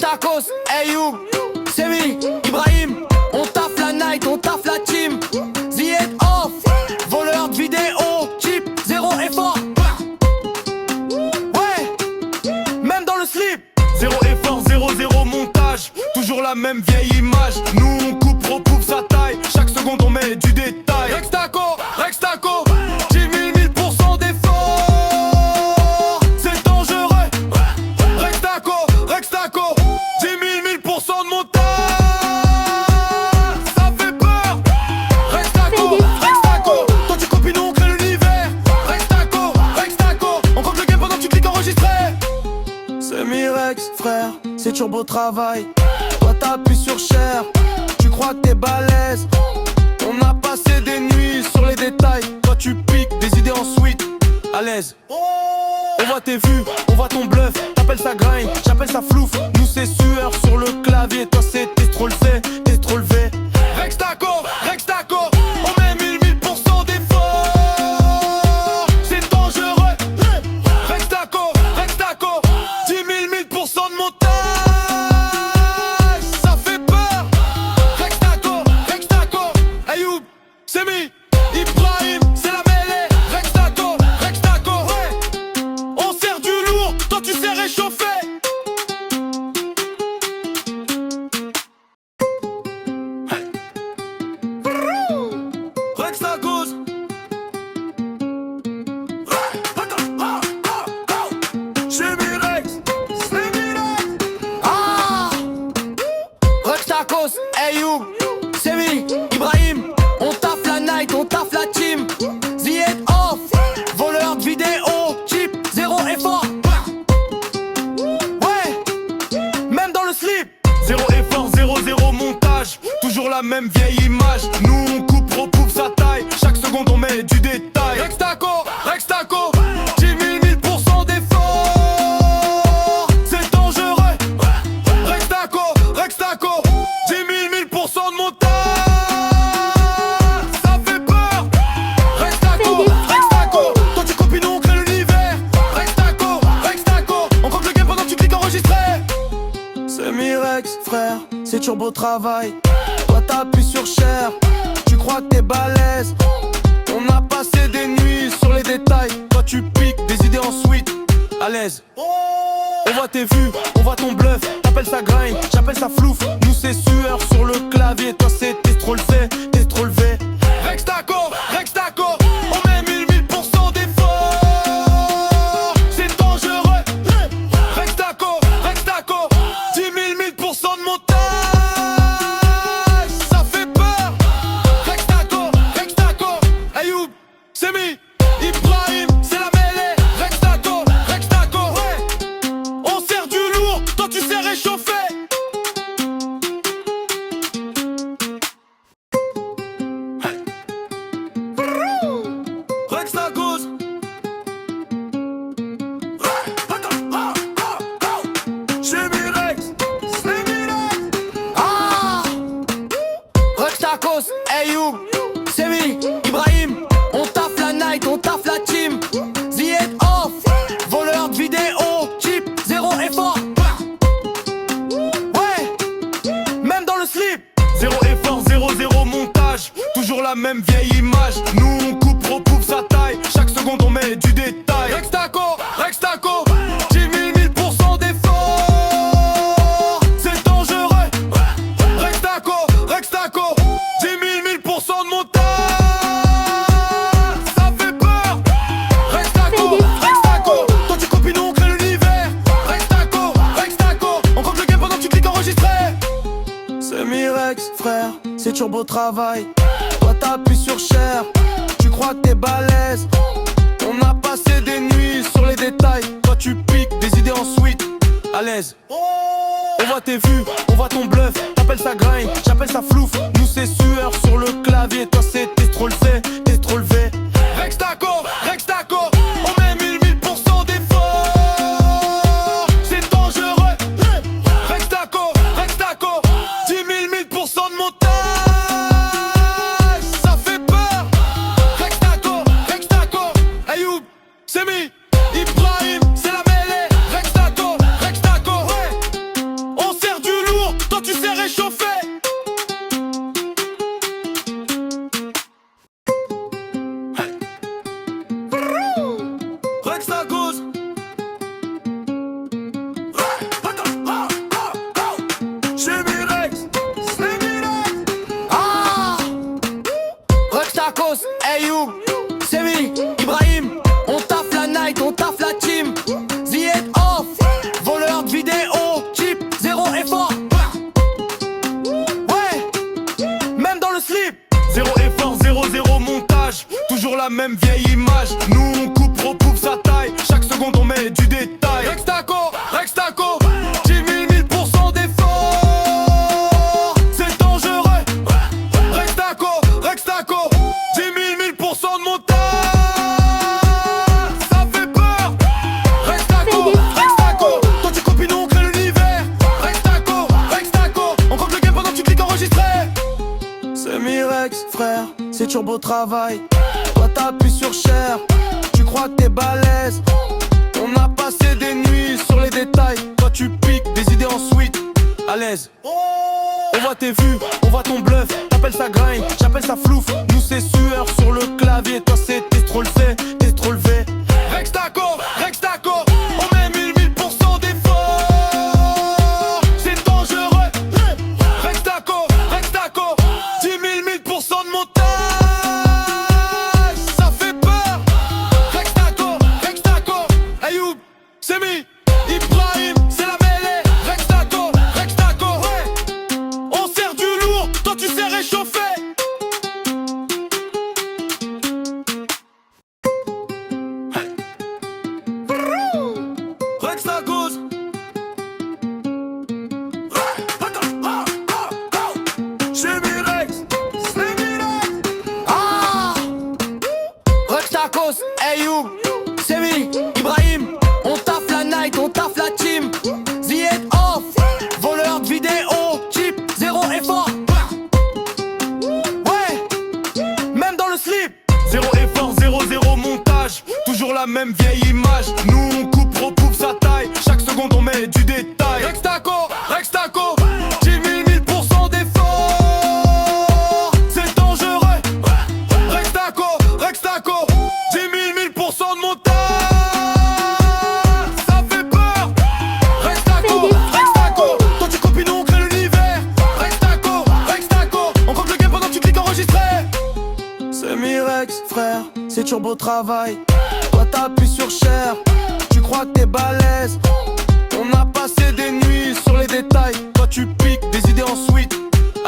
Rextakos, Ayoub, Semi, Ibrahim. On taffe la night, on taffe la team. The Head Off, voleur de vidéo, cheap, zéro effort. Ouais, même dans le slip. Zéro effort, zéro montage. Toujours la même vieille image. Nous on coupe, repouve sa taille. Chaque seconde on met du détail. Rextaco, 10 000, 1000% d'effort. C'est dangereux. Rextaco 10 000, 1000% de montage. Ça fait peur. Rextaco toi tu copies, nous on crée l'univers. Rextaco on compte le game pendant que tu cliques enregistrer. c'est Mirex, frère, c'est turbo travail. Toi t'appuies sur cher, tu crois que t'es balèze. On a passé des nuits sur les détails. Toi tu piques des idées en suite, à l'aise. On voit tes vues, on voit ton bluff. T'appelles ça grind, j'appelle ça flouf. Nous c'est sueur sur le clavier. Toi c'est t'es trop levé, t'es trop levé. Rextaco on met 1000% d'effort. C'est dangereux. Rextaco 10 000, 1000% de montage. Ça fait peur. Rextaco Ayoub, Semi, Ibrahim, c'est la mêlée. Rextaco ouais. On sert du lourd, toi tu sais réchauffer. Rextakos. Chez Mirex, c'est Mirex. Ah, Rextakos, Ayoub, Semi, Ibrahim. On taffe la night, on taffe la team. The Head Off, voleur de vidéo, cheap, zéro effort. Ouais, même dans le slip. Zéro effort, zéro montage. Toujours la même vieille image. Nous on coupe, repouve sa taille. Chaque seconde on met du détail. Rextaco 10 000, 1000% d'effort. C'est dangereux. Rextaco 10 000, 1000% de montage. Ça fait peur. Rextaco toi tu copies, nous on crée l'univers. Rextaco on compte le game pendant que tu cliques enregistrer. C'est Mirex, frère, c'est turbo travail. Toi t'appuies sur cher, tu crois que t'es balèze. On a passé des nuits sur les détails. Toi tu piques des idées en suite, à l'aise. On voit tes vues, on voit ton bluff. T'appelles ça grind, j'appelle ça flouf. Nous c'est sueur sur le clavier. Toi c'est t'es trop levé, t'es trop levé. Rextaco on met 1000% d'effort. C'est dangereux. Rextaco 10 000, 1000% de montage. Ça fait peur. Rextaco Ayoub, Semi, Ibrahim, c'est la mêlée. Rextaco ouais. On sert du lourd, toi tu sais réchauffer. Rextakos. Chez Mirex, c'est Mirex. Ah, Rextakos, Ayoub, Semi, Ibrahim. On taffe la night, on taffe la team. The Head Off, voleur de vidéo, cheap, zéro effort. Ouais, même dans le slip. Zéro effort, zéro montage. Toujours la même vieille image. Nous on coupe, repouve sa taille. Chaque seconde on met du détail. Rextaco 10 000, 1000% d'effort. C'est dangereux. Rextaco 10 000, 1000% de montage. Ça fait peur. Rextaco toi tu copies, nous on crée l'univers. Rextaco on compte le game pendant que tu cliques enregistrer. C'est Mirex, frère, c'est turbo travail. Toi t'appuies sur cher, tu crois que t'es balèze. On a passé des nuits sur les détails. Toi tu piques des idées en suite, à l'aise. On voit tes vues, on voit ton bluff. T'appelles ça grind, j'appelle ça flouf. Nous c'est sueur sur le clavier. Toi c'est t'es trop levé, t'es trop levé. Rextaco on met 1000% d'effort. C'est dangereux. Rextaco 10 000, 1000% de montage. Ça fait peur. Rextaco Ayoub, Semi, Ibrahim, c'est la mêlée. Rextaco ouais. On Chez Mirex, c'est Mirex. Ah, Rex Tacos, hey you, Semi, Ibrahim. On taffe la night, on taffe la team. The Head Off, voleur de vidéo, cheap, zéro effort. Ouais, même dans le slip. Zéro effort, 0-0 montage. Toujours la même vieille image. Nous on coupe, repousse sa taille. Chaque seconde on met du détail. Rex Taco, 10 000 1000% d'effort. C'est dangereux. Rex Taco, 10 000 1000% de montage. Ça fait peur. Rex Taco, toi tu copies, nous on crée l'univers. Rex Taco, on compte le game pendant que tu cliques enregistrer. C'est Mirex, frère, c'est turbo travail. Toi t'appuies sur share, tu crois que t'es balèze. On a passé des nuits sur les détails. Toi tu piques des idées en suite, à l'aise. On voit tes vues, on voit ton bluff. T'appelles ça grind, j'appelle ça flouf. Nous c'est sueur sur le clavier. Toi c'est t'es trop levé, t'es trop levé. Rex Taco, on met 1000% d'effort. C'est dangereux. Rex Taco, 10 000 1000% de montage. Ça fait peur. Rex Taco, Ayoub, Semi, Ibrahim, c'est la mêlée. Rex Taco, ouais. On sert du lourd, toi tu sais réchauffer. Rex Tacos. Chez Mirex, c'est Mirex. Ah, Rex Tacos, hey you, Semi, Ibrahim. On taffe la night, on taffe la team. The Head Off, voleur de vidéo, cheap, zéro effort. Ouais, même dans le slip. Zéro effort, 0-0 montage. Toujours la même vieille image. Nous on coupe, repousse sa taille. Chaque seconde on met du détail. Rex Taco, 10 000 1000% d'effort. C'est dangereux. Rex Taco, 10 000 1000% de montage. Ça fait peur. Rex Taco, toi tu copies, nous on crée l'univers. Rex Taco, on compte le game pendant que tu cliques enregistrer. C'est Mirex, frère, c'est turbo travail. Toi t'appuies sur share, tu crois que t'es balèze. On a passé des nuits sur les détails. Toi tu piques des idées en suite,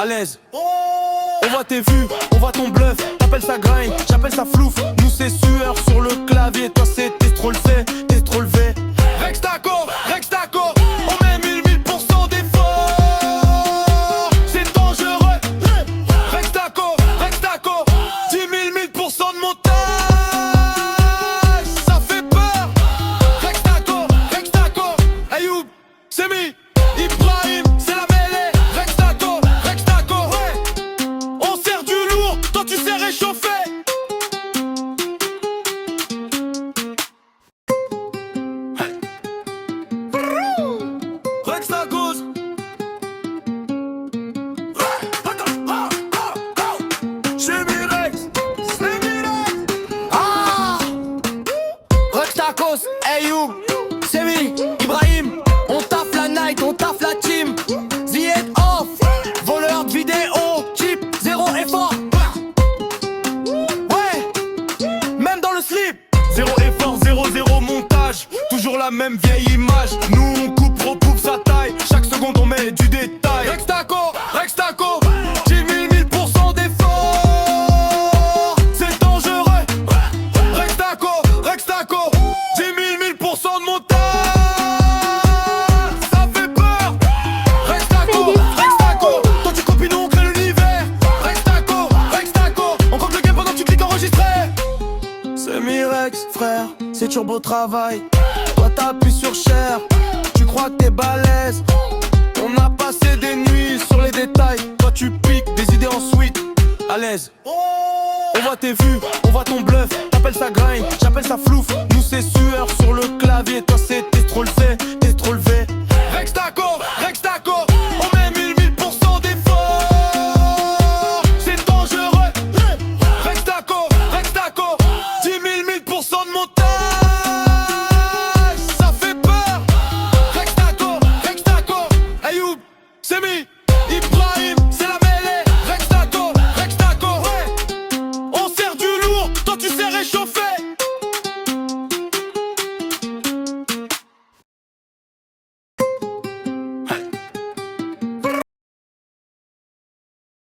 à l'aise. On voit tes vues, on voit ton bluff. T'appelles ça grind, j'appelle ça flouf. Nous c'est sueur sur le clavier. Toi c'est t'es trop levé, t'es trop levé. Rex Taco, on met 1000% d'effort. C'est dangereux. Rex Taco, 10 000 1000% de montage. Ça fait peur. Rex Taco, Ayoub, Semi, Ibrahim, c'est la mêlée. Rex Taco, ouais. On sert du lourd, toi tu sais réchauffer. Rex Tacos. Chez Mirex, c'est Mirex. Ah, Rex Tacos, hey you, Semi, Ibrahim. On taffe la night, on taffe la team. The Head Off, voleur de vidéo, cheap, zéro effort. Ouais, même dans le slip. Zéro effort, 0-0 montage. Toujours la même vieille image. Nous on coupe, repousse sa taille. Chaque seconde on met du détail. Rex Taco, 10 000 1000% d'effort. C'est dangereux. Rex Taco, 10 000 1000% de montage. Ça fait peur. Rex Taco, toi tu copies, nous on crée l'univers. Rex Taco, on compte le game pendant que tu cliques enregistrer. C'est Mirex, frère, c'est turbo travail. Toi t'appuies sur share, tu crois que t'es balèze. On a passé des nuits sur les détails. Toi tu piques des idées en suite, à l'aise. On voit tes vues, on voit ton bluff. T'appelles ça grind, j'appelle ça flouf. Nous c'est sueur sur le clavier. Toi c'est